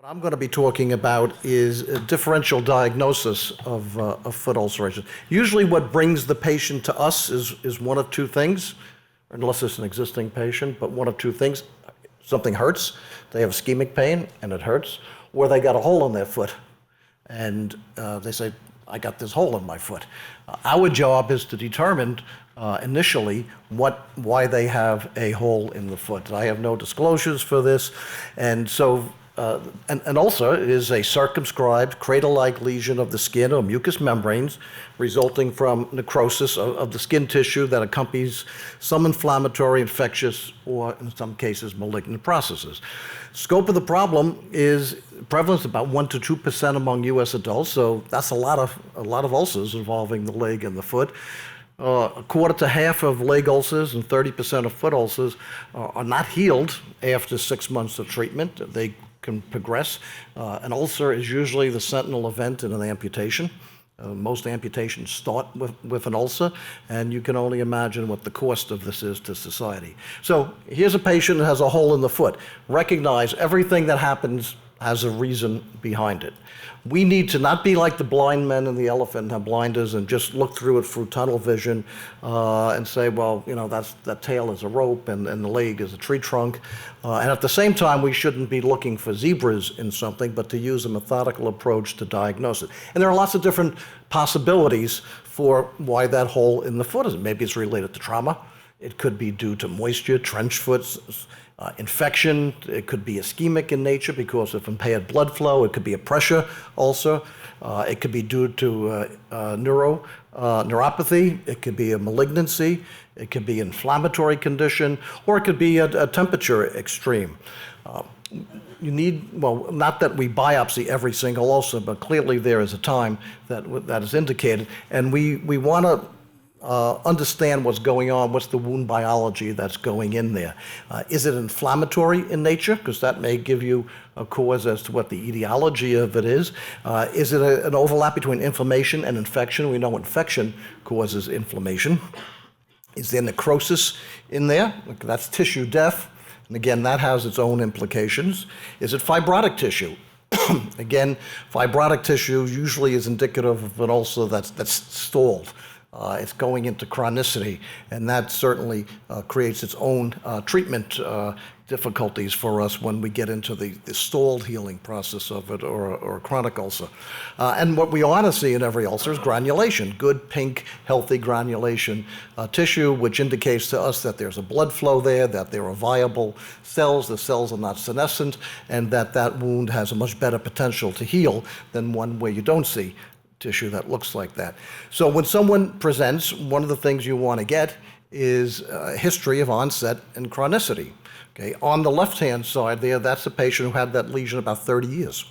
What I'm going to be talking about is a differential diagnosis of foot ulceration. Usually what brings the patient to us is one of two things, unless it's an existing patient, but one of two things. Something hurts, they have ischemic pain and it hurts, or they got a hole in their foot and they say, I got this hole in my foot. Our job is to determine initially why they have a hole in the foot. I have no disclosures for this, and so an ulcer is a circumscribed cradle-like lesion of the skin or mucous membranes resulting from necrosis of the skin tissue that accompanies some inflammatory, infectious, or in some cases malignant processes. Scope of the problem is prevalence about 1 to 2% among U.S. adults, so that's a lot of ulcers involving the leg and the foot. A quarter to half of leg ulcers and 30% of foot ulcers are not healed after 6 months of treatment. They can progress. An ulcer is usually the sentinel event in an amputation. Most amputations start with an ulcer, and you can only imagine what the cost of this is to society. So here's a patient who has a hole in the foot. Recognize everything that happens has a reason behind it. We need to not be like the blind men and the elephant and have blinders and just look through it through tunnel vision and say, well, you know, that tail is a rope and the leg is a tree trunk. And at the same time, we shouldn't be looking for zebras in something, but to use a methodical approach to diagnose it. And there are lots of different possibilities for why that hole in the foot is. Maybe it's related to trauma. It could be due to moisture, trench foot, infection. It could be ischemic in nature because of impaired blood flow. It could be a pressure ulcer. It could be due to neuropathy. It could be a malignancy. It could be an inflammatory condition, or it could be a temperature extreme. You need, well, not that we biopsy every single ulcer, but clearly there is a time that is indicated, and we want to understand what's going on, what's the wound biology that's going in there. Is it inflammatory in nature? Because that may give you a cause as to what the etiology of it is. Is it an overlap between inflammation and infection? We know infection causes inflammation. Is there necrosis in there? That's tissue death. And again, that has its own implications. Is it fibrotic tissue? Again, fibrotic tissue usually is indicative of an ulcer that's stalled. It's going into chronicity, and that certainly creates its own treatment difficulties for us when we get into the stalled healing process of it or a chronic ulcer. And what we ought to see in every ulcer is granulation, good, pink, healthy granulation tissue, which indicates to us that there's a blood flow there, that there are viable cells, the cells are not senescent, and that wound has a much better potential to heal than one where you don't see tissue that looks like that. So when someone presents, one of the things you want to get is a history of onset and chronicity. Okay, on the left-hand side there, that's a patient who had that lesion about 30 years.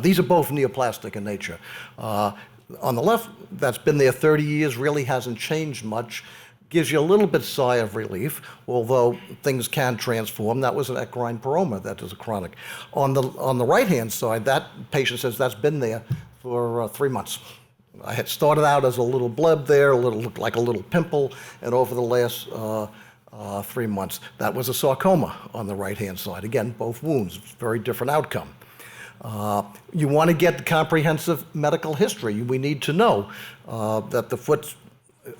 These are both neoplastic in nature. On the left, that's been there 30 years, really hasn't changed much. Gives you a little bit sigh of relief, although things can transform. That was an equine peroma, that is a chronic. On the right-hand side, that patient says that's been there for 3 months. I had started out as a little bleb there, looked like a little pimple, and over the last 3 months, that was a sarcoma on the right-hand side. Again, both wounds, very different outcome. You want to get the comprehensive medical history. We need to know that the foot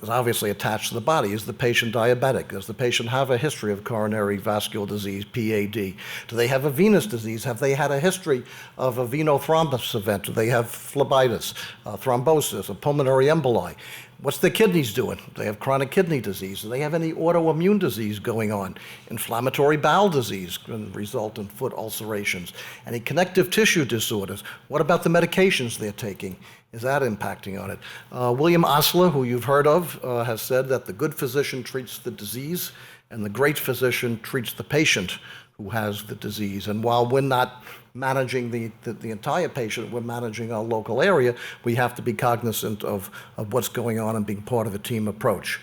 is obviously attached to the body. Is the patient diabetic? Does the patient have a history of coronary vascular disease, PAD? Do they have a venous disease? Have they had a history of a venothrombus event? Do they have phlebitis, thrombosis, a pulmonary emboli? What's their kidneys doing? Do they have chronic kidney disease? Do they have any autoimmune disease going on? Inflammatory bowel disease can result in foot ulcerations. Any connective tissue disorders? What about the medications they're taking? Is that impacting on it? William Osler, who you've heard of, has said that the good physician treats the disease and the great physician treats the patient who has the disease. And while we're not managing the entire patient, we're managing our local area, we have to be cognizant of what's going on and being part of a team approach.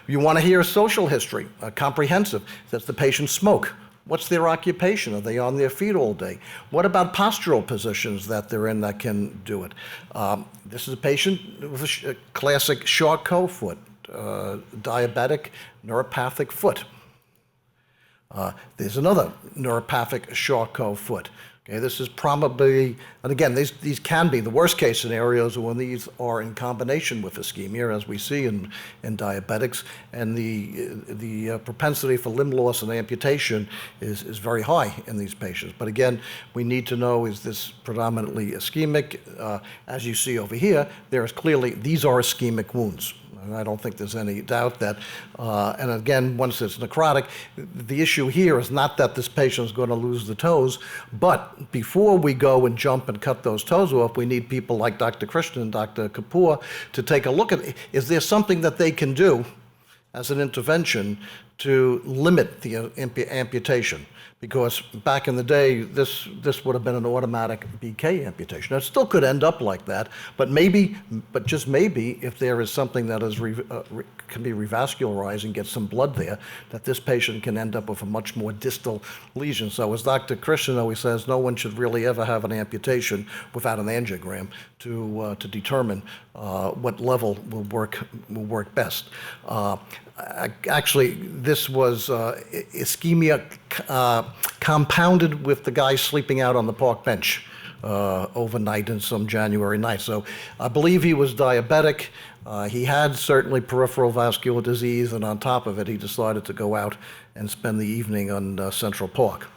You want to hear a social history, comprehensive. Does the patient smoke? What's their occupation? Are they on their feet all day? What about postural positions that they're in that can do it? This is a patient with a classic Charcot foot, diabetic neuropathic foot. There's another neuropathic Charcot foot. Okay, this is probably, and again, these can be the worst case scenarios when these are in combination with ischemia, as we see in diabetics, and the propensity for limb loss and amputation is very high in these patients. But again, we need to know, is this predominantly ischemic? As you see over here, there is clearly, these are ischemic wounds. And I don't think there's any doubt that, and again, once it's necrotic, the issue here is not that this patient is going to lose the toes, but before we go and jump and cut those toes off, we need people like Dr. Krishnan and Dr. Kapoor to take a look at, is there something that they can do as an intervention to limit the amputation? Because back in the day, this would have been an automatic BK amputation. It still could end up like that, but maybe, but just maybe, if there is something that is can be revascularized and get some blood there, that this patient can end up with a much more distal lesion. So as Dr. Krishnan always says, no one should really ever have an amputation without an angiogram to determine what level will work best. Actually, this was ischemia compounded with the guy sleeping out on the park bench overnight in some January night. So I believe he was diabetic. He had certainly peripheral vascular disease, and on top of it, he decided to go out and spend the evening on Central Park.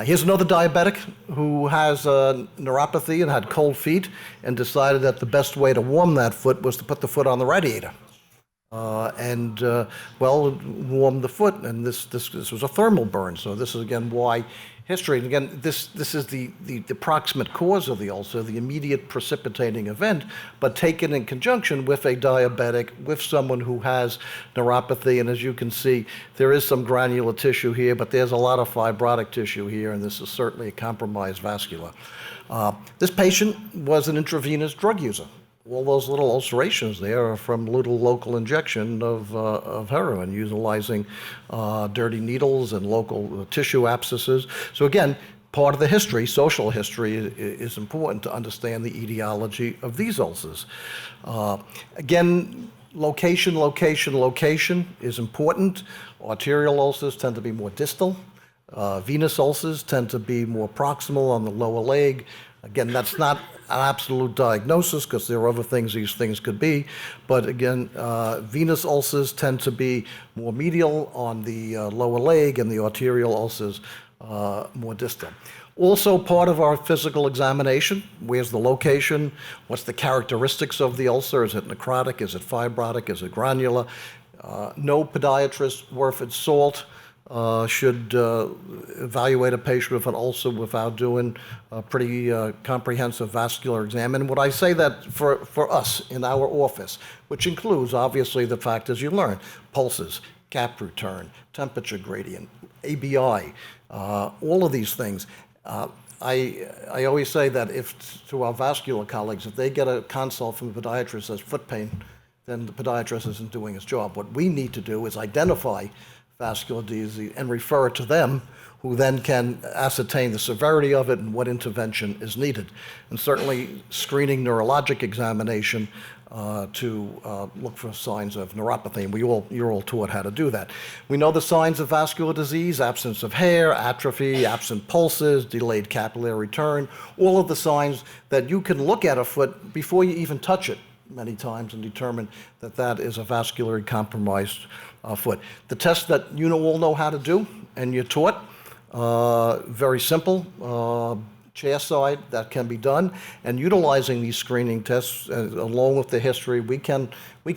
Here's another diabetic who has neuropathy and had cold feet and decided that the best way to warm that foot was to put the foot on the radiator. Warm the foot, and this was a thermal burn. So this is again why history. And again, this is the proximate cause of the ulcer, the immediate precipitating event, but taken in conjunction with a diabetic, with someone who has neuropathy. And as you can see, there is some granular tissue here, but there's a lot of fibrotic tissue here, and this is certainly a compromised vascula. This patient was an intravenous drug user. All those little ulcerations there are from little local injection of heroin, utilizing dirty needles and local tissue abscesses. So again, part of the history, social history, is important to understand the etiology of these ulcers. Again, location is important. Arterial ulcers tend to be more distal. Venous ulcers tend to be more proximal on the lower leg. Again, that's not an absolute diagnosis because there are other things these things could be. But again, venous ulcers tend to be more medial on the lower leg, and the arterial ulcers more distal. Also part of our physical examination, where's the location, what's the characteristics of the ulcer, is it necrotic, is it fibrotic, is it granular? No podiatrist worth its salt should evaluate a patient with an ulcer without doing a pretty comprehensive vascular exam. And what I say that for us in our office, which includes obviously the factors you learn, pulses, cap return, temperature gradient, ABI, all of these things. I always say that if to our vascular colleagues, if they get a consult from a podiatrist that says foot pain, then the podiatrist isn't doing his job. What we need to do is identify vascular disease and refer it to them, who then can ascertain the severity of it and what intervention is needed. And certainly screening neurologic examination to look for signs of neuropathy, and you're all taught how to do that. We know the signs of vascular disease: absence of hair, atrophy, absent pulses, delayed capillary return, all of the signs that you can look at a foot before you even touch it many times and determine that that is a vascularly compromised foot. The test that you all know how to do and you're taught, very simple, chair side, that can be done. And utilizing these screening tests, along with the history, we can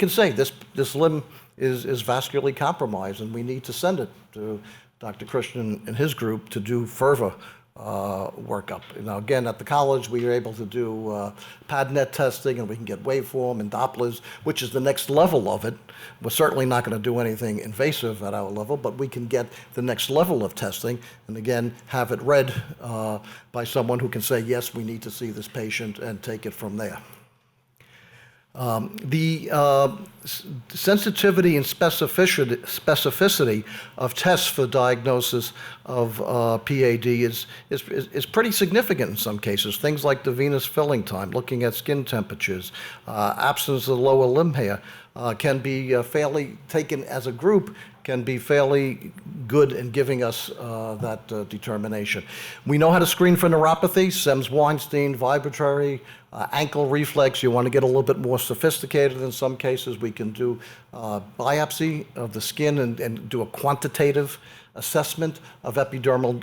say this limb is vascularly compromised, and we need to send it to Dr. Krishnan and his group to do further workup. Now again, at the college we are able to do PADNet testing, and we can get waveform and Dopplers, which is the next level of it. We're certainly not going to do anything invasive at our level, but we can get the next level of testing, and again have it read by someone who can say, yes, we need to see this patient, and take it from there. The sensitivity and specificity of tests for diagnosis of PAD is pretty significant in some cases. Things like the venous filling time, looking at skin temperatures, absence of lower limb hair can be fairly taken as a group can be fairly good in giving us that determination. We know how to screen for neuropathy, Semmes-Weinstein, vibratory, ankle reflex. You want to get a little bit more sophisticated in some cases. We can do biopsy of the skin and do a quantitative assessment of epidermal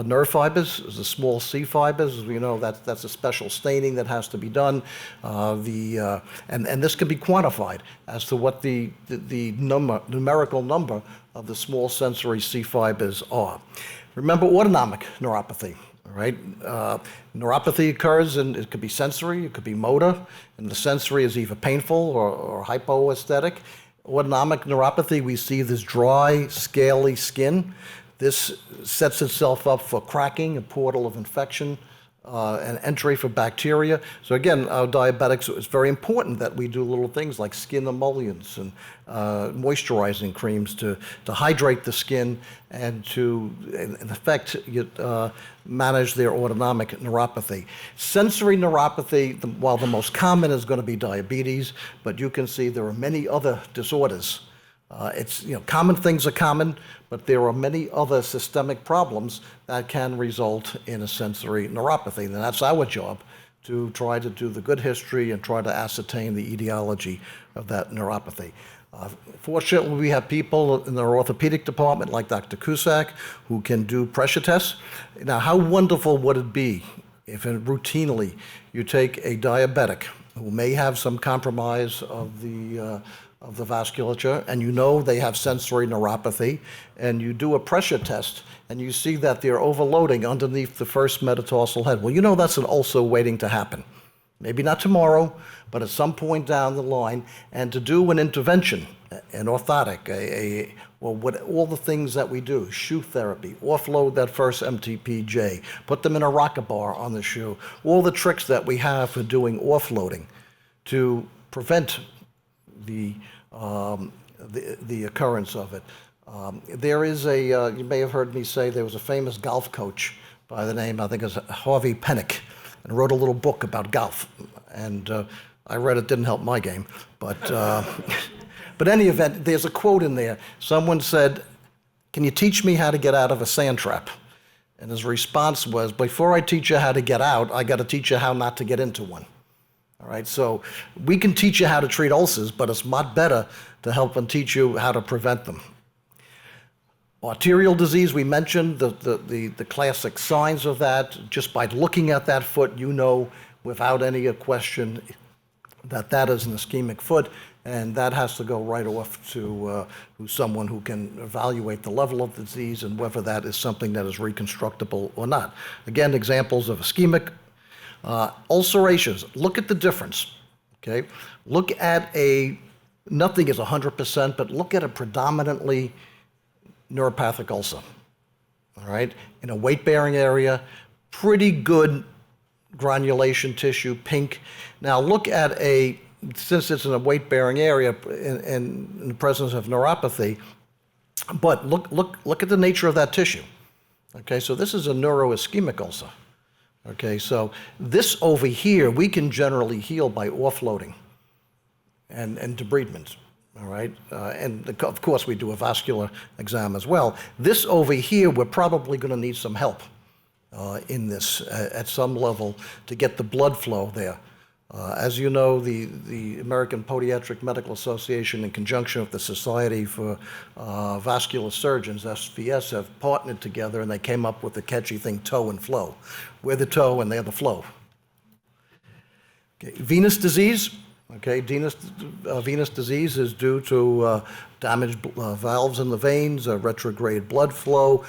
nerve fibers, the small C fibers. As we know, that's a special staining that has to be done. And this can be quantified as to what the numerical number of the small sensory C fibers are. Remember autonomic neuropathy. All right, neuropathy occurs, and it could be sensory, it could be motor, and the sensory is either painful or hypoaesthetic. Autonomic neuropathy, we see this dry, scaly skin. This sets itself up for cracking, a portal of infection, and entry for bacteria. So again, our diabetics, it's very important that we do little things like skin emollients and moisturizing creams to hydrate the skin and to, in effect, manage their autonomic neuropathy. Sensory neuropathy, while the most common is going to be diabetes, but you can see there are many other disorders. Common things are common, but there are many other systemic problems that can result in a sensory neuropathy. And that's our job, to try to do the good history and try to ascertain the etiology of that neuropathy. Fortunately, we have people in our orthopedic department like Dr. Cusack who can do pressure tests. Now, how wonderful would it be if routinely you take a diabetic who may have some compromise of the vasculature, and you know they have sensory neuropathy, and you do a pressure test, and you see that they're overloading underneath the first metatarsal head. Well, you know that's an ulcer waiting to happen. Maybe not tomorrow, but at some point down the line, and to do an intervention, an orthotic, all the things that we do, shoe therapy, offload that first MTPJ, put them in a rocker bar on the shoe, all the tricks that we have for doing offloading to prevent the occurrence of it. There is you may have heard me say, there was a famous golf coach by the name, I think it was Harvey Penick, and wrote a little book about golf. And I read it, didn't help my game. But but any event, there's a quote in there. Someone said, "Can you teach me how to get out of a sand trap?" And his response was, "Before I teach you how to get out, I got to teach you how not to get into one." All right, so we can teach you how to treat ulcers, but it's much better to help and teach you how to prevent them. Arterial disease, we mentioned the classic signs of that. Just by looking at that foot, you know without any question that that is an ischemic foot, and that has to go right off to someone who can evaluate the level of the disease and whether that is something that is reconstructible or not. Again, examples of ischemic. Ulcerations, look at the difference, okay? Look at nothing is 100%, but look at a predominantly neuropathic ulcer, all right? In a weight-bearing area, pretty good granulation tissue, pink. Now look at since it's in a weight-bearing area in the presence of neuropathy, but look at the nature of that tissue, okay? So this is a neuroischemic ulcer. Okay, so this over here, we can generally heal by offloading and debridement, all right? And of course, we do a vascular exam as well. This over here, we're probably going to need some help in this at some level to get the blood flow there. As you know, the American Podiatric Medical Association, in conjunction with the Society for Vascular Surgeons, SVS, have partnered together, and they came up with the catchy thing, toe and flow. We're the toe, and they're the flow. Okay. Venous disease. Okay, venous disease is due to damaged valves in the veins, retrograde blood flow.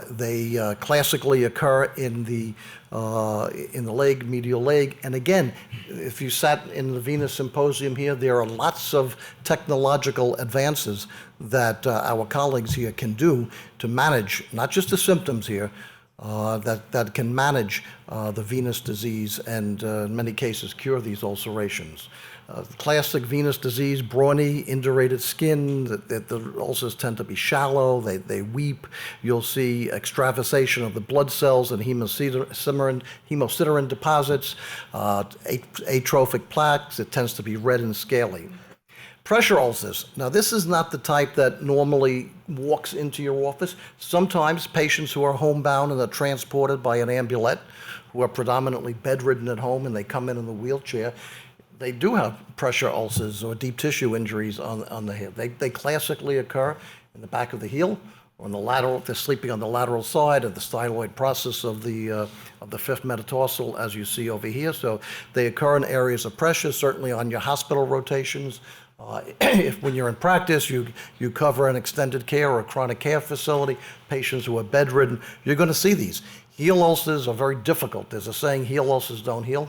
They classically occur in the leg, medial leg. And again, if you sat in the venous symposium here, there are lots of technological advances that our colleagues here can do to manage not just the symptoms here, that can manage the venous disease and in many cases cure these ulcerations. Classic venous disease, brawny, indurated skin, the ulcers tend to be shallow, they weep. You'll see extravasation of the blood cells and hemosiderin deposits, atrophic plaques. It tends to be red and scaly. Pressure ulcers. Now, this is not the type that normally walks into your office. Sometimes patients who are homebound and are transported by an ambulette, who are predominantly bedridden at home and they come in a wheelchair, they do have pressure ulcers or deep tissue injuries on the hip. They classically occur in the back of the heel or in the lateral, if they're sleeping on the lateral side of the styloid process of the fifth metatarsal, as you see over here. So they occur in areas of pressure, certainly on your hospital rotations. If when you're in practice, you cover an extended care or a chronic care facility, patients who are bedridden, you're going to see these. Heel ulcers are very difficult. There's a saying, heel ulcers don't heal.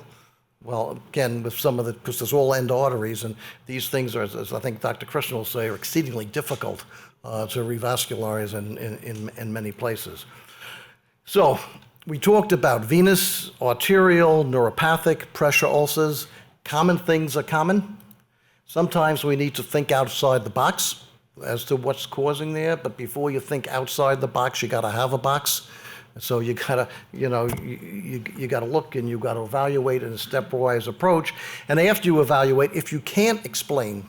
Well, again, with some of the, because there's all end arteries, and these things are, as I think Dr. Krishnan will say, are exceedingly difficult to revascularize in many places. So we talked about venous, arterial, neuropathic, pressure ulcers. Common things are common. Sometimes we need to think outside the box as to what's causing there, but before you think outside the box, you got to have a box. So you gotta, you gotta look and you gotta evaluate in a stepwise approach. And after you evaluate, if you can't explain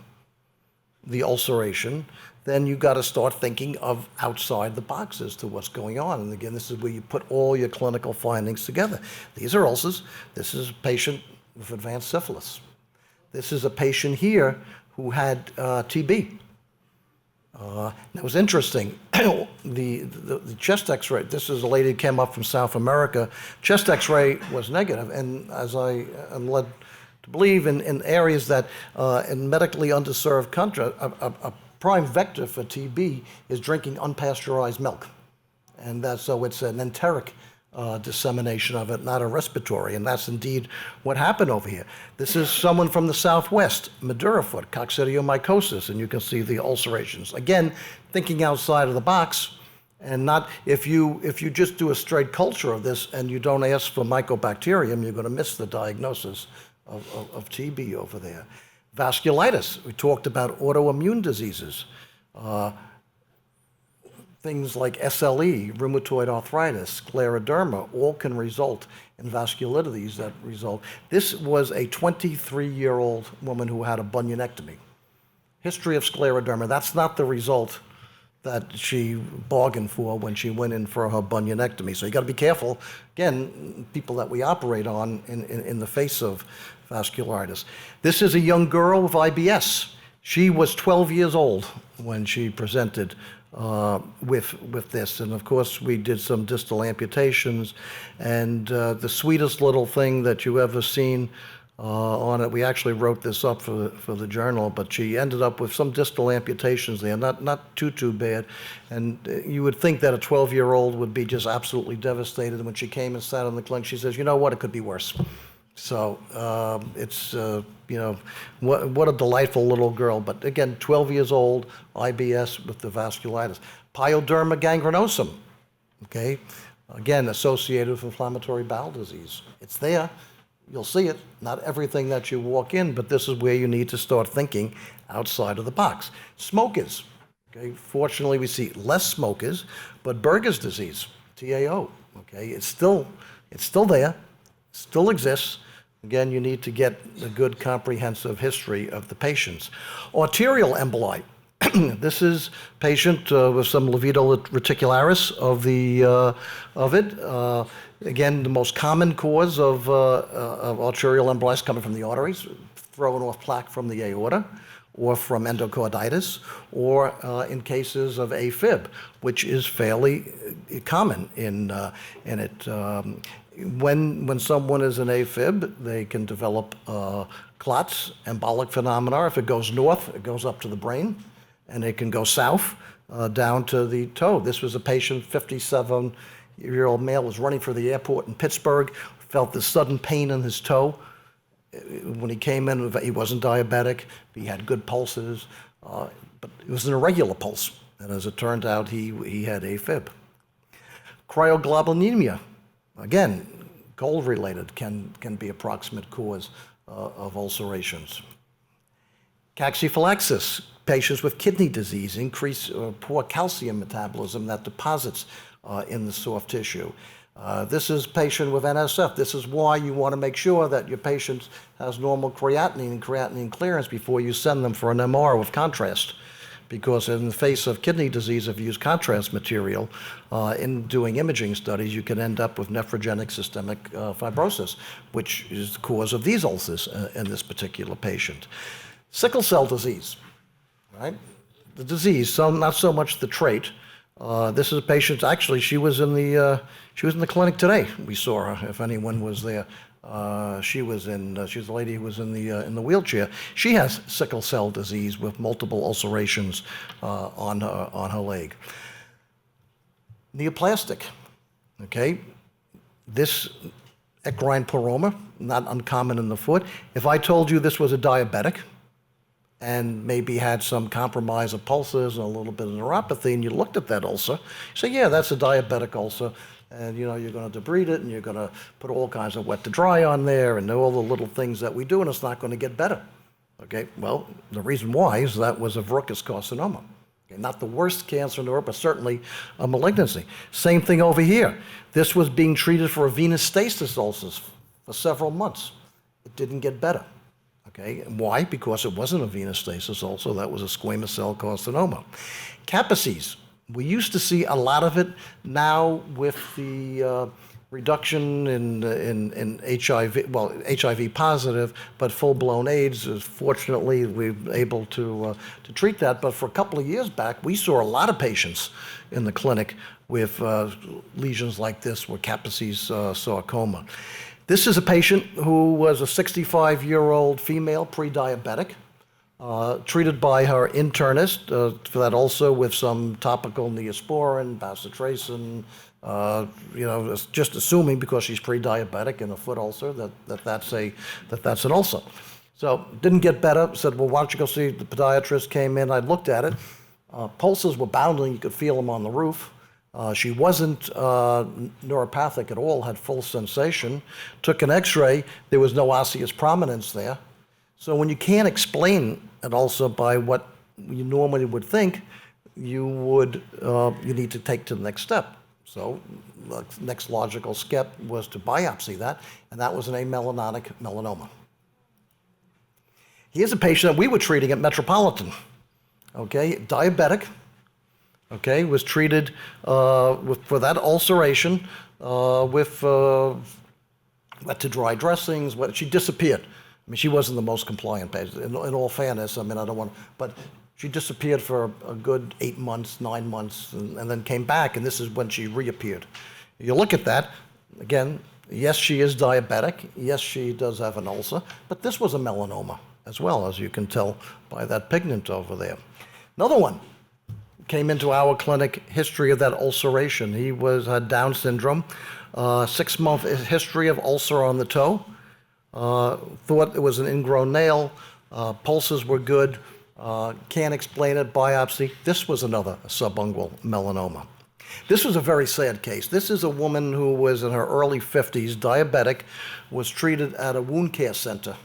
the ulceration, then you gotta start thinking of outside the box as to what's going on. And again, this is where you put all your clinical findings together. These are ulcers. This is a patient with advanced syphilis. This is a patient here who had TB. It was interesting. The chest X-ray. This is a lady who came up from South America. Chest X-ray was negative, and as I am led to believe, in areas that in medically underserved countries, a prime vector for TB is drinking unpasteurized milk, and so it's an enteric dissemination of it, not a respiratory, and that's indeed what happened over here. This is someone from the Southwest, Madura foot, coccidiomycosis, and you can see the ulcerations. Again, thinking outside of the box, and not, if you just do a straight culture of this and you don't ask for mycobacterium, you're going to miss the diagnosis of TB over there. Vasculitis, we talked about autoimmune diseases. Things like SLE, rheumatoid arthritis, scleroderma, all can result in vasculitides that result. This was a 23-year-old woman who had a bunionectomy. History of scleroderma, that's not the result that she bargained for when she went in for her bunionectomy. So you got to be careful, again, people that we operate on in the face of vasculitis. This is a young girl with IBS. She was 12 years old when she presented with this, and of course we did some distal amputations, and the sweetest little thing that you ever seen on it, we actually wrote this up for the journal, but she ended up with some distal amputations there, not too bad, and you would think that a 12-year-old would be just absolutely devastated. And when she came and sat in the clinic, she says, you know what, it could be worse. So it's, what a delightful little girl. But again, 12 years old, IBS with the vasculitis. Pyoderma gangrenosum, okay? Again, associated with inflammatory bowel disease. It's there. You'll see it. Not everything that you walk in, but this is where you need to start thinking outside of the box. Smokers, okay? Fortunately, we see less smokers, but Berger's disease, TAO, okay? It's still there, still exists. Again, you need to get a good comprehensive history of the patients. Arterial emboli. This is a patient with some levator reticularis of it. Again, the most common cause of arterial emboli is coming from the arteries, throwing off plaque from the aorta, or from endocarditis, or in cases of AFib, which is fairly common in it. When someone is in AFib, they can develop clots, embolic phenomena. If it goes north, it goes up to the brain, and it can go south down to the toe. This was a patient, 57-year-old male, was running for the airport in Pittsburgh, felt this sudden pain in his toe. When he came in, he wasn't diabetic, he had good pulses, but it was an irregular pulse, and as it turned out, he had AFib. Cryoglobulinemia. Again, cold-related can be a proximate cause of ulcerations. Cachyphylaxis, patients with kidney disease, increase poor calcium metabolism that deposits in the soft tissue. This is patient with NSF. This is why you want to make sure that your patient has normal creatinine and creatinine clearance before you send them for an MR with contrast. Because in the face of kidney disease, if you use contrast material in doing imaging studies, you can end up with nephrogenic systemic fibrosis, which is the cause of these ulcers in this particular patient. Sickle cell disease, right? The disease, not so much the trait. This is a patient. Actually, she was in the clinic today. We saw her. If anyone was there, she was the lady who was in the wheelchair. She has sickle cell disease with multiple ulcerations on her leg. Neoplastic. Okay, this equine poroma, not uncommon in the foot. If I told you this was a diabetic, and maybe had some compromise of pulses and a little bit of neuropathy, and you looked at that ulcer, you say, yeah, that's a diabetic ulcer, and you're going to debride it, and you're going to put all kinds of wet to dry on there, and all the little things that we do, and it's not going to get better. Okay, well, the reason why is that was a verrucous carcinoma. Okay, not the worst cancer in the world, but certainly a malignancy. Same thing over here. This was being treated for a venous stasis ulcers for several months. It didn't get better. Okay, why? Because it wasn't a venous stasis ulcer, that was a squamous cell carcinoma. Capices, we used to see a lot of it. Now with the reduction in HIV, well, HIV positive, but full-blown AIDS, fortunately we're able to treat that. But for a couple of years back, we saw a lot of patients in the clinic with lesions like this, with Kaposi's sarcoma. This is a patient who was a 65-year-old female, pre-diabetic, treated by her internist for that ulcer with some topical neosporin, bacitracin, just assuming because she's pre-diabetic and a foot ulcer that's an ulcer. So didn't get better. Said, well, why don't you go see the podiatrist? Came in, I looked at it. Pulses were bounding. You could feel them on the roof. She wasn't neuropathic at all, had full sensation. Took an x-ray, there was no osseous prominence there. So when you can't explain it also by what you normally would think, you need to take to the next step. So the next logical step was to biopsy that, and that was an amelanotic melanoma. Here's a patient that we were treating at Metropolitan, okay, diabetic. Okay, was treated for that ulceration with wet to dry dressings. She disappeared. I mean, she wasn't the most compliant patient. In all fairness, I mean, I don't want, but she disappeared for a good 8 months, 9 months, and then came back, and this is when she reappeared. You look at that, again, yes, she is diabetic. Yes, she does have an ulcer, but this was a melanoma as well, as you can tell by that pigment over there. Another one. Came into our clinic, history of that ulceration. He had Down syndrome, 6-month history of ulcer on the toe, thought it was an ingrown nail, pulses were good, can't explain it, biopsy. This was another subungual melanoma. This was a very sad case. This is a woman who was in her early 50s, diabetic, was treated at a wound care center.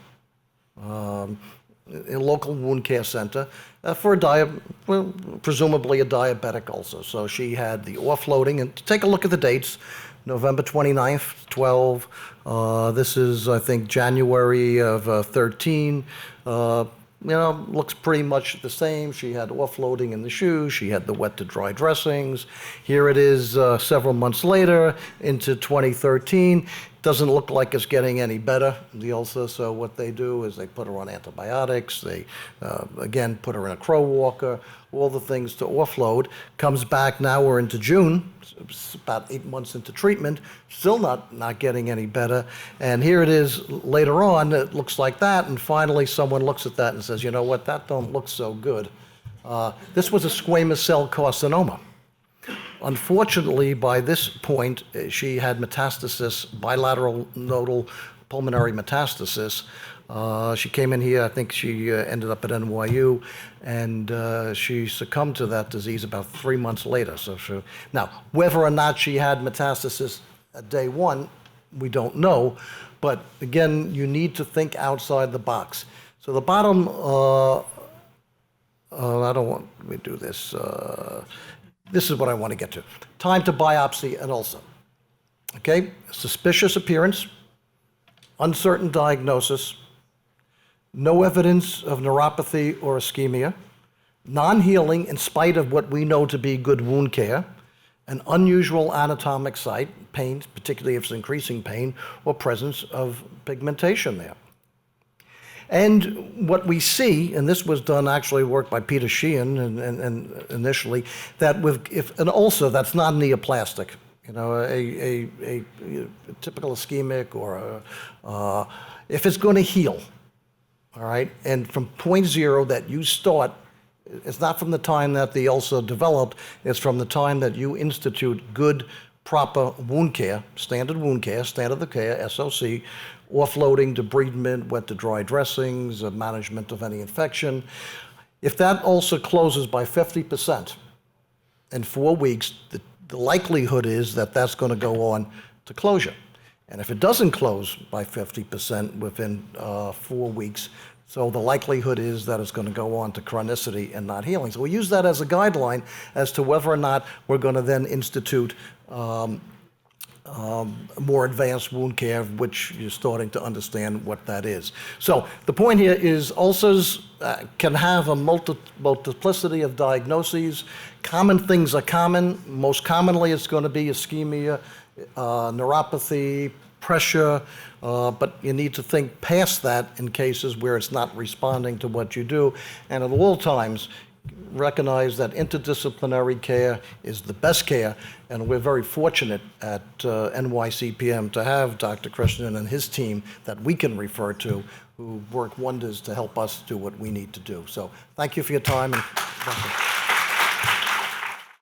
A local wound care center for presumably a diabetic ulcer. So she had the offloading, and take a look at the dates, November 29th, 12. This is, I think, January of 13. Looks pretty much the same. She had offloading in the shoes. She had the wet to dry dressings. Here it is several months later into 2013. Doesn't look like it's getting any better, the ulcer, so what they do is they put her on antibiotics, they, again, put her in a crow walker, all the things to offload. Comes back, now we're into June, it's about 8 months into treatment, still not getting any better. And here it is later on, it looks like that, and finally someone looks at that and says, you know what, that don't look so good. This was a squamous cell carcinoma. Unfortunately, by this point, she had metastasis, bilateral nodal pulmonary metastasis. She came in here, I think she ended up at NYU, and she succumbed to that disease about 3 months later. Now, whether or not she had metastasis at day one, we don't know, but again, you need to think outside the box. So the bottom, let me do this. This is what I want to get to. Time to biopsy an ulcer. Okay, suspicious appearance, uncertain diagnosis, no evidence of neuropathy or ischemia, non-healing in spite of what we know to be good wound care, an unusual anatomic site, pain, particularly if it's increasing pain, or presence of pigmentation there. And what we see, and this was done actually work by Peter Sheehan and initially, that if an ulcer that's not neoplastic, a typical ischemic or if it's going to heal, all right, and from point zero that you start, it's not from the time that the ulcer developed, it's from the time that you institute good, proper wound care, standard of care, SOC, offloading, debridement, wet to dry dressings, management of any infection. If that ulcer closes by 50% in 4 weeks, the likelihood is that that's going to go on to closure. And if it doesn't close by 50% within 4 weeks, so the likelihood is that it's going to go on to chronicity and not healing. So we use that as a guideline as to whether or not we're going to then institute more advanced wound care, which you're starting to understand what that is. So the point here is ulcers can have a multiplicity of diagnoses. Common things are common. Most commonly it's going to be ischemia, neuropathy, pressure, but you need to think past that in cases where it's not responding to what you do. And at all times, recognize that interdisciplinary care is the best care, and we're very fortunate at NYCPM to have Dr. Krishnan and his team that we can refer to, who work wonders to help us do what we need to do. So thank you for your time. And